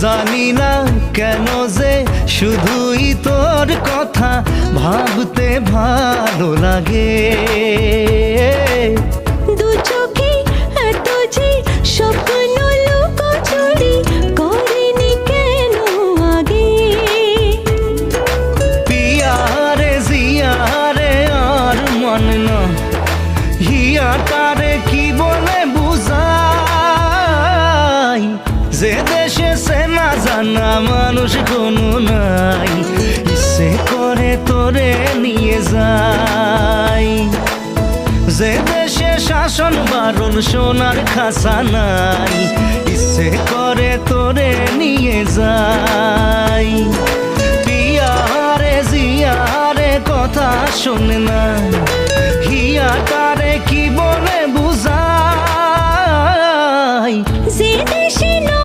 জানি না কেন যে শুধুই তোর কথা ভাবতে ভালো লাগে। দু চোখে এত যে স্বপ্ন লুকোচুরি করেনি কেন আগে। পিয়ারে জিয়ারে আর মন না হিয়াটারে কি বলে বুঝাই, যে দেশে সে না জানা মানুষ কোনো নাই, ইচ্ছে করে তোরে নিয়ে যাই। যে দেশে শাসন বারণ সোনার খাসা নাই, ইচ্ছে করে তোরে নিয়ে যাই। পিয়ারে জিয়ারে কথা শোনে না হিয়াটা